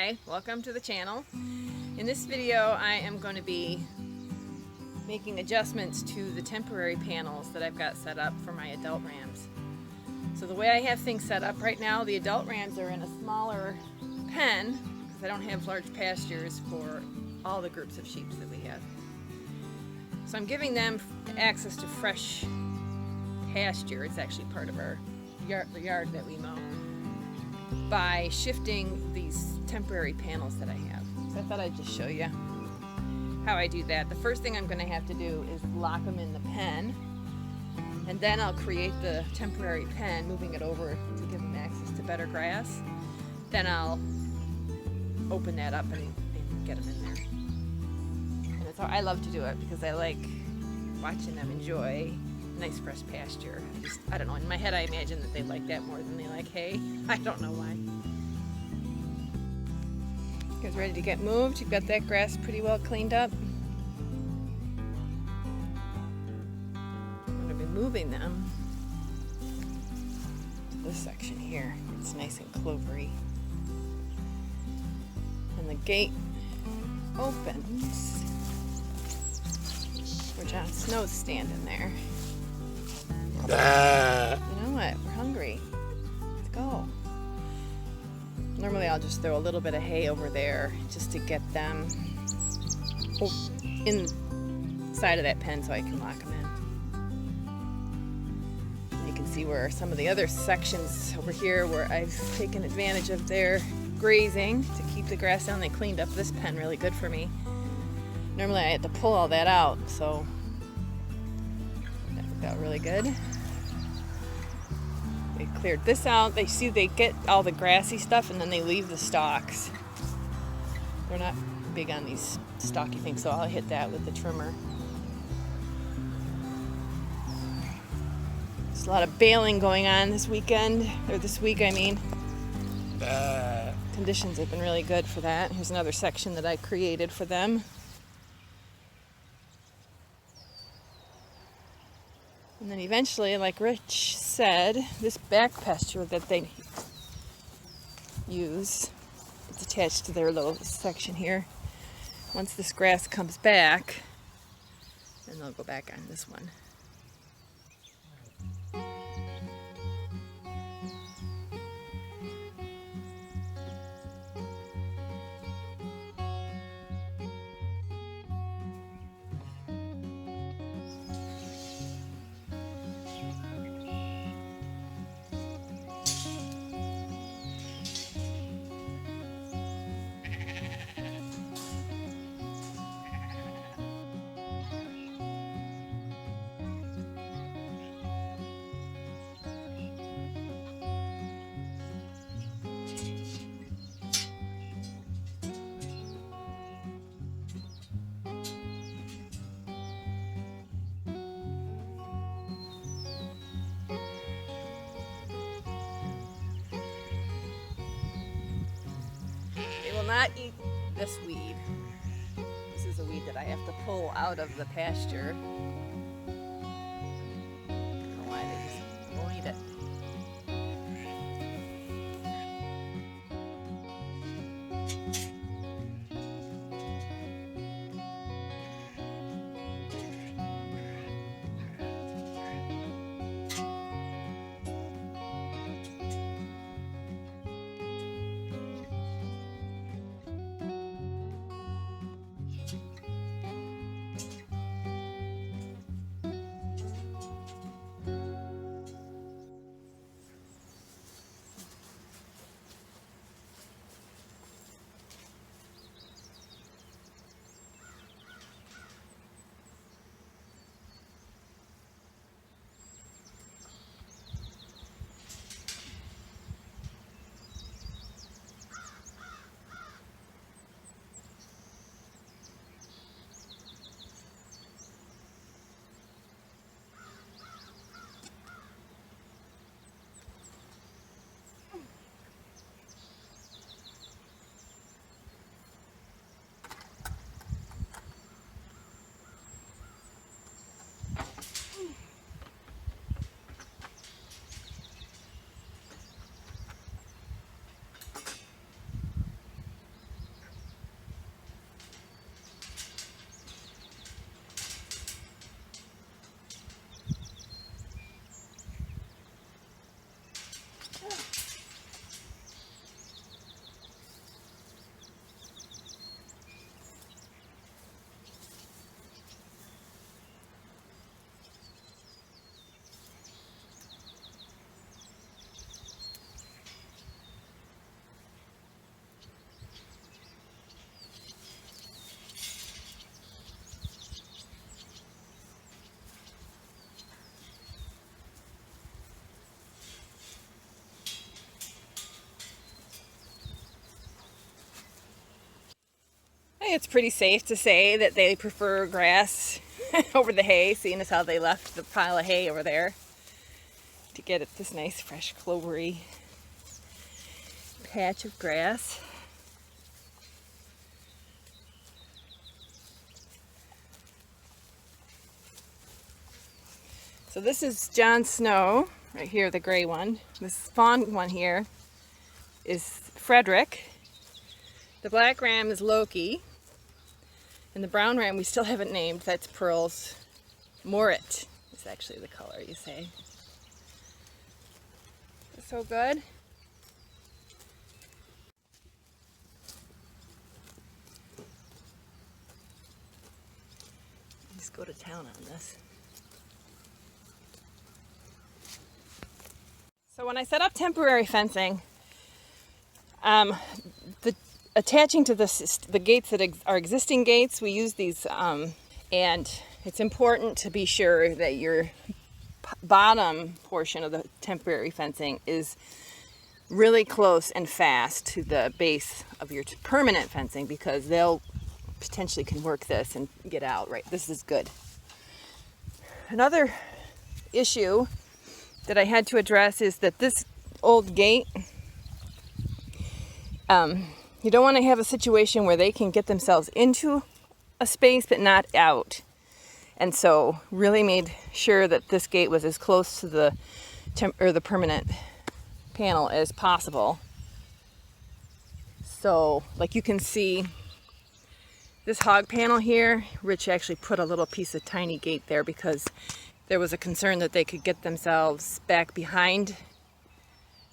Hi, welcome to the channel. In this video I am going to be making adjustments to the temporary panels that I've got set up for my adult rams. So the way I have things set up right now, the adult rams are in a smaller pen because I don't have large pastures for all the groups of sheep that we have. So I'm giving them access to fresh pasture. It's actually part of our yard that we mow, by shifting these temporary panels that I have. So I thought I'd just show you how I do that. The first thing I'm going to have to do is lock them in the pen, and then I'll create the temporary pen, moving it over to give them access to better grass. Then I'll open that up and get them in there. And it's how I love to do it because I like watching them enjoy nice fresh pasture. I don't know, in my head I imagine that they like that more than they like hay. I don't know why. You guys ready to get moved? You've got that grass pretty well cleaned up. I'm going to be moving them to this section here. It's nice and clovery. And the gate opens where Jon Snow's standing there. You know what? We're hungry. Let's go. Normally I'll just throw a little bit of hay over there just to get them inside of that pen so I can lock them in. You can see where some of the other sections over here where I've taken advantage of their grazing to keep the grass down. They cleaned up this pen really good for me. Normally I had to pull all that out, so that worked out really good. They cleared this out. They get all the grassy stuff and then they leave the stalks. They're not big on these stalky things, so I'll hit that with the trimmer. There's a lot of baling going on this weekend, or this week I mean. Conditions have been really good for that. Here's another section that I created for them. And then eventually, like Rich said, this back pasture that they use, it's attached to their little section here. Once this grass comes back, then they'll go back on this one. They will not eat this weed. This is a weed that I have to pull out of the pasture. I don't know why they just won't eat it. It's pretty safe to say that they prefer grass over the hay, seeing as how they left the pile of hay over there to get at this nice fresh clovery patch of grass. So this is John Snow, right here, the gray one. This fawn one here is Frederick. The black ram is Loki. And the brown ram we still haven't named, that's Pearl's. Morit is actually the color, you say. So good. Let's go to town on this. So when I set up temporary fencing, attaching to the gates that are existing gates, we use these, and it's important to be sure that your bottom portion of the temporary fencing is really close and fast to the base of your permanent fencing, because they'll potentially can work this and get out. Right, this is good. Another issue that I had to address is that this old gate, you don't want to have a situation where they can get themselves into a space but not out. And so really made sure that this gate was as close to the permanent panel as possible. So like you can see this hog panel here, Rich actually put a little piece of tiny gate there because there was a concern that they could get themselves back behind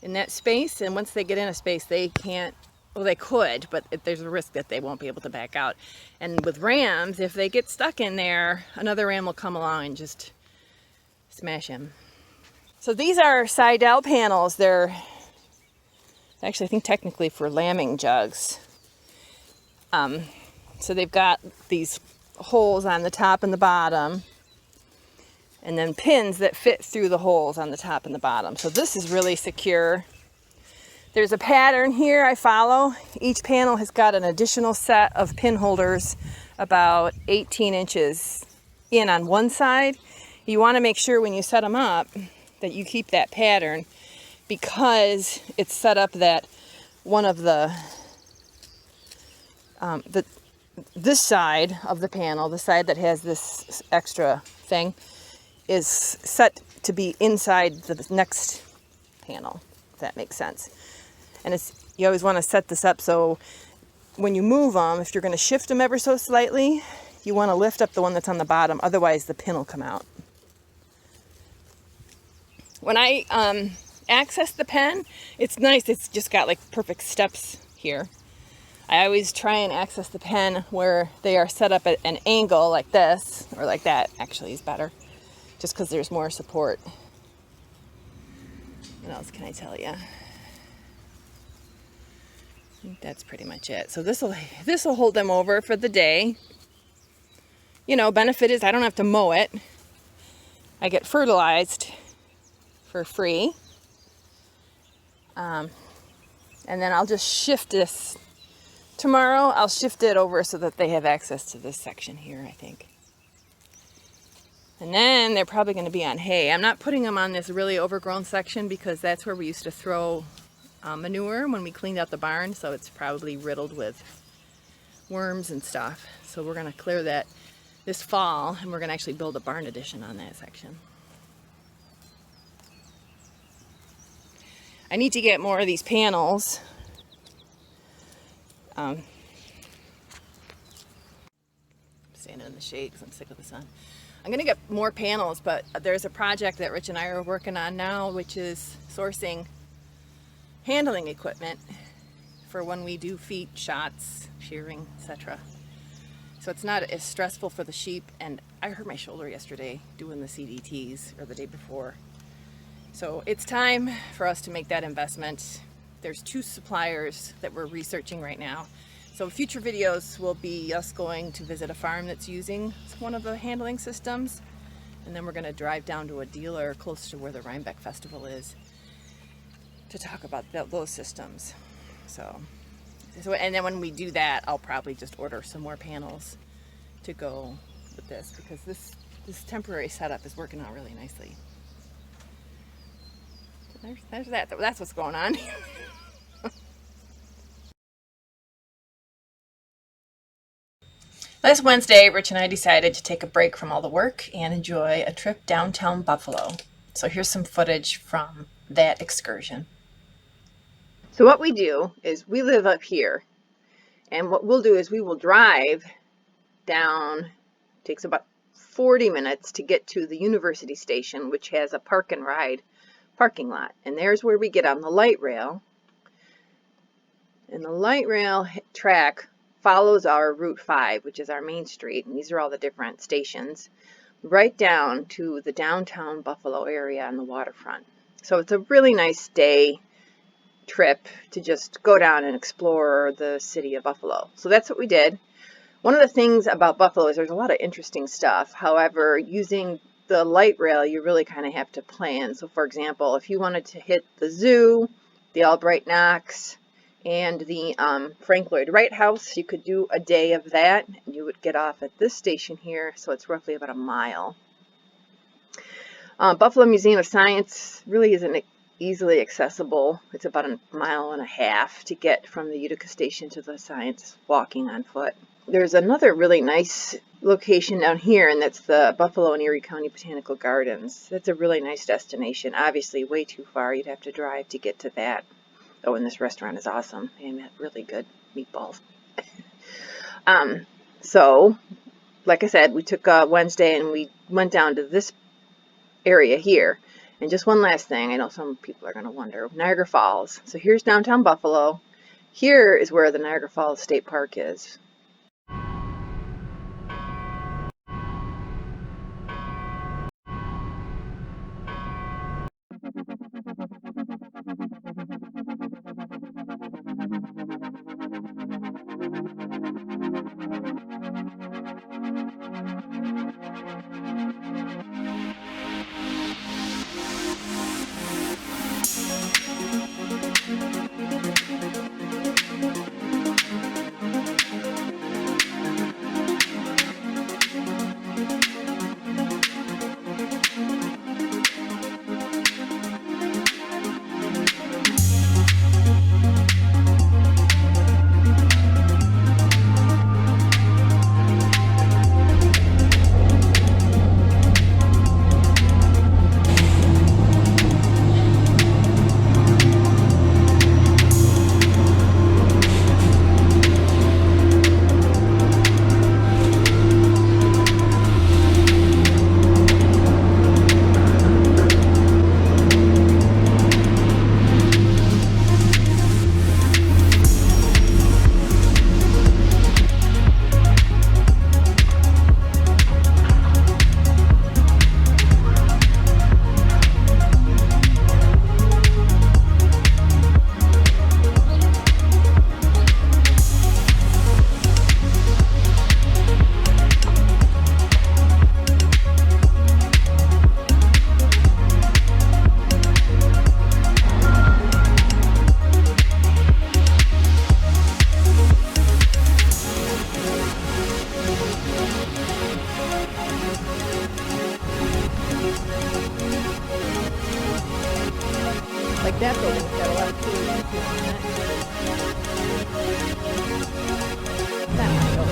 in that space. And once they get in a space, they can't, well, they could, but there's a risk that they won't be able to back out. And with rams, if they get stuck in there, another ram will come along and just smash him. So these are Seidel panels. They're actually, I think technically for lambing jugs. So they've got these holes on the top and the bottom, and then pins that fit through the holes on the top and the bottom. So this is really secure. There's a pattern here I follow. Each panel has got an additional set of pin holders about 18 inches in on one side. You want to make sure when you set them up that you keep that pattern, because it's set up that one of this side of the panel, the side that has this extra thing, is set to be inside the next panel, if that makes sense. And you always want to set this up so when you move them, if you're going to shift them ever so slightly, you want to lift up the one that's on the bottom, otherwise the pin will come out. When I access the pen, it's nice, it's just got like perfect steps here. I always try and access the pen where they are set up at an angle like this, or like that actually is better, just because there's more support. What else can I tell you? I think that's pretty much it. So this will hold them over for the day. You know, benefit is I don't have to mow it. I get fertilized for free. And then I'll just shift this. Tomorrow I'll shift it over so that they have access to this section here, I think. And then they're probably going to be on hay. I'm not putting them on this really overgrown section because that's where we used to throw manure when we cleaned out the barn, so it's probably riddled with worms and stuff. So we're going to clear that this fall, and we're going to actually build a barn addition on that section. I need to get more of these panels. I'm standing in the shade because I'm sick of the sun. I'm going to get more panels, but there's a project that Rich and I are working on now, which is sourcing handling equipment for when we do feet shots, shearing, etc. So it's not as stressful for the sheep. And I hurt my shoulder yesterday doing the CDTs, or the day before. So it's time for us to make that investment. There's 2 suppliers that we're researching right now. So future videos will be us going to visit a farm that's using one of the handling systems. And then we're going to drive down to a dealer close to where the Rhinebeck Festival is to talk about those systems. So So, and then when we do that, I'll probably just order some more panels to go with this, because this temporary setup is working out really nicely. So there's that. That's what's going on. Last Wednesday, Rich and I decided to take a break from all the work and enjoy a trip downtown Buffalo. So here's some footage from that excursion. So what we do is we live up here, and what we'll do is we will drive down. It takes about 40 minutes to get to the University Station, which has a park and ride parking lot. And there's where we get on the light rail. And the light rail track follows our Route 5, which is our main street, and these are all the different stations, right down to the downtown Buffalo area on the waterfront. So it's a really nice day trip to just go down and explore the city of Buffalo. So that's what we did. One of the things about Buffalo is there's a lot of interesting stuff. However, using the light rail, you really kind of have to plan. So for example, if you wanted to hit the zoo, the Albright Knox, and the Frank Lloyd Wright House, you could do a day of that, and you would get off at this station here, so it's roughly about a mile. Buffalo Museum of Science really isn't easily accessible. It's about a mile and a half to get from the Utica station to the science walking on foot. There's another really nice location down here, and that's the Buffalo and Erie County Botanical Gardens. That's a really nice destination. Obviously way too far. You'd have to drive to get to that. Oh, and this restaurant is awesome. They have really good meatballs. So, like I said, we took Wednesday and we went down to this area here. And just one last thing, I know some people are going to wonder, Niagara Falls. So here's downtown Buffalo. Here is where the Niagara Falls State Park is. Like that building's got a lot of cool detail on it. That might go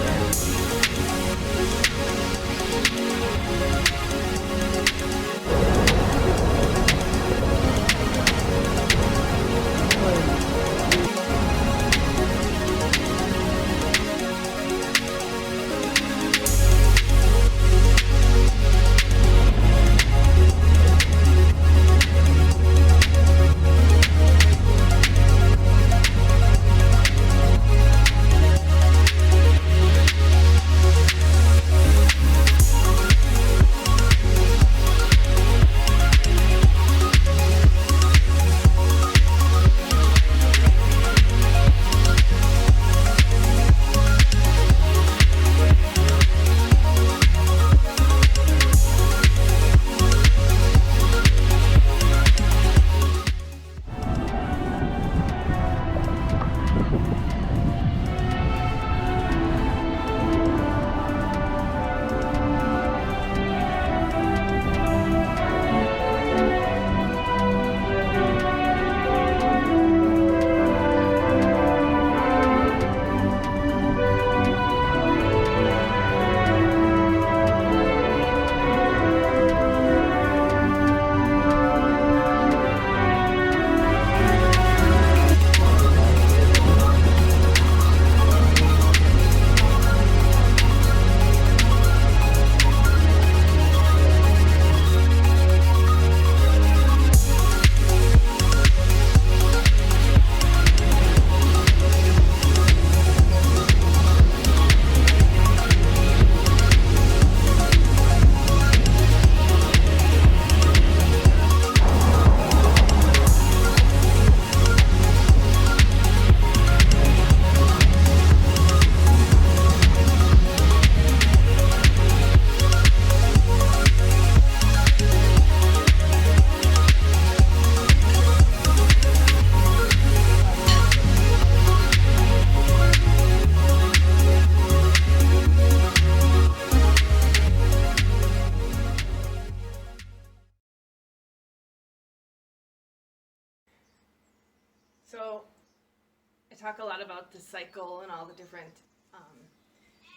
talk a lot about the cycle and all the different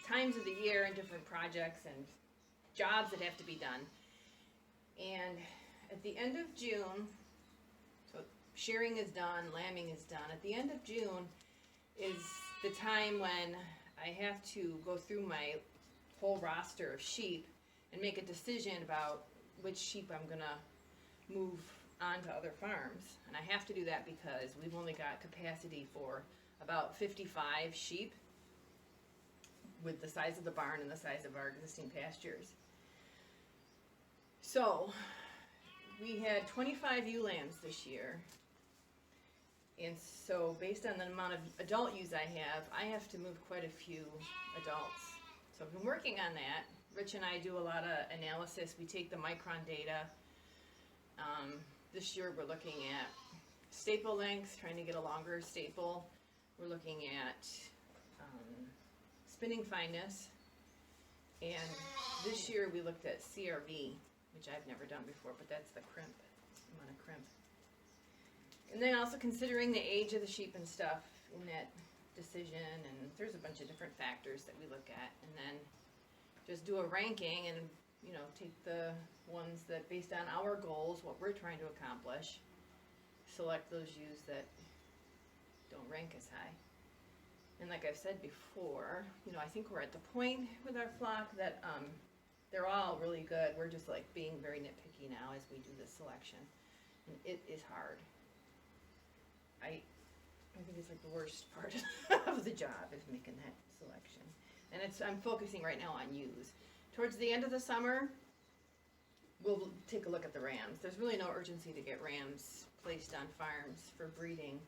times of the year and different projects and jobs that have to be done. And at the end of June, so shearing is done, lambing is done. At the end of June is the time when I have to go through my whole roster of sheep and make a decision about which sheep I'm gonna move on to other farms. And I have to do that because we've only got capacity for about 55 sheep with the size of the barn and the size of our existing pastures. So we had 25 ewe lambs this year. And so based on the amount of adult ewes I have to move quite a few adults. So I've been working on that. Rich and I do a lot of analysis. We take the micron data. This year we're looking at staple length, trying to get a longer staple. We're looking at spinning fineness. And this year we looked at CRV, which I've never done before, but that's the crimp, amount of crimp. And then also considering the age of the sheep and stuff in that decision, and there's a bunch of different factors that we look at, and then just do a ranking and, you know, take the ones that based on our goals, what we're trying to accomplish, select those ewes that don't rank as high. And like I've said before, you know, I think we're at the point with our flock that they're all really good. We're just like being very nitpicky now as we do this selection, and it is hard. I think it's like the worst part of the job is making that selection. And I'm focusing right now on ewes. Towards the end of the summer, we'll take a look at the rams. There's really no urgency to get rams placed on farms for breeding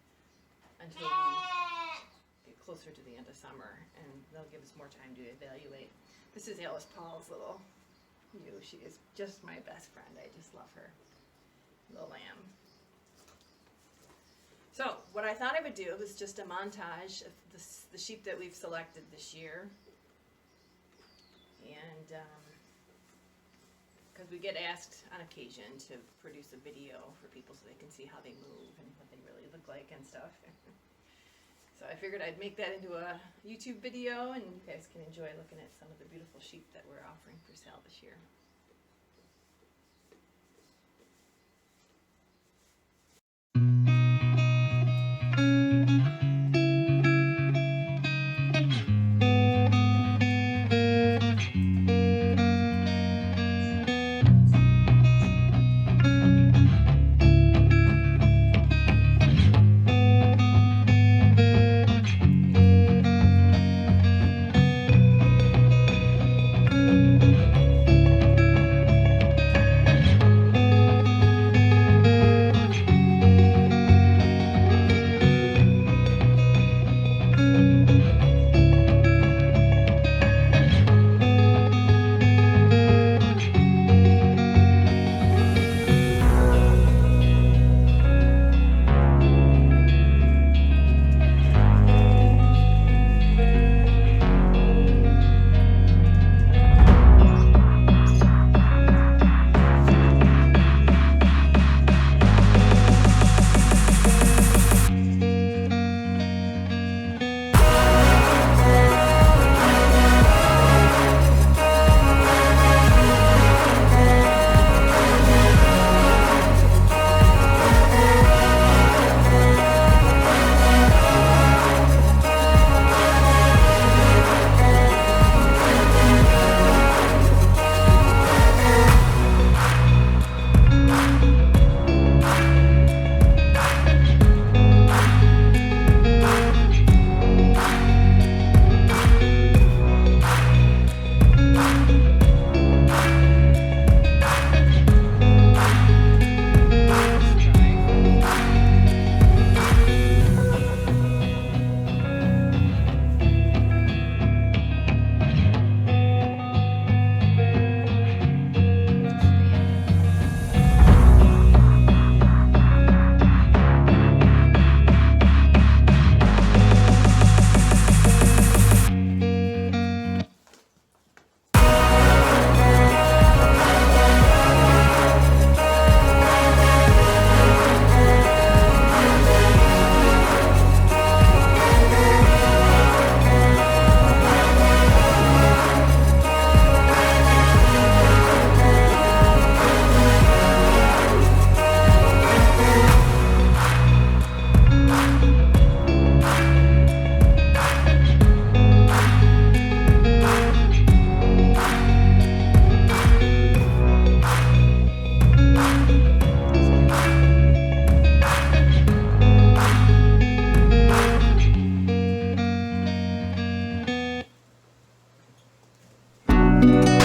until we get closer to the end of summer, and they'll give us more time to evaluate. This is Alice Paul's little ewe. She is just my best friend. I just love her. Little lamb. So what I thought I would do was just a montage of the sheep that we've selected this year. And because we get asked on occasion to produce a video for people so they can see how they move and what they really look like and stuff. So I figured I'd make that into a YouTube video, and you guys can enjoy looking at some of the beautiful sheep that we're offering for sale this year. you.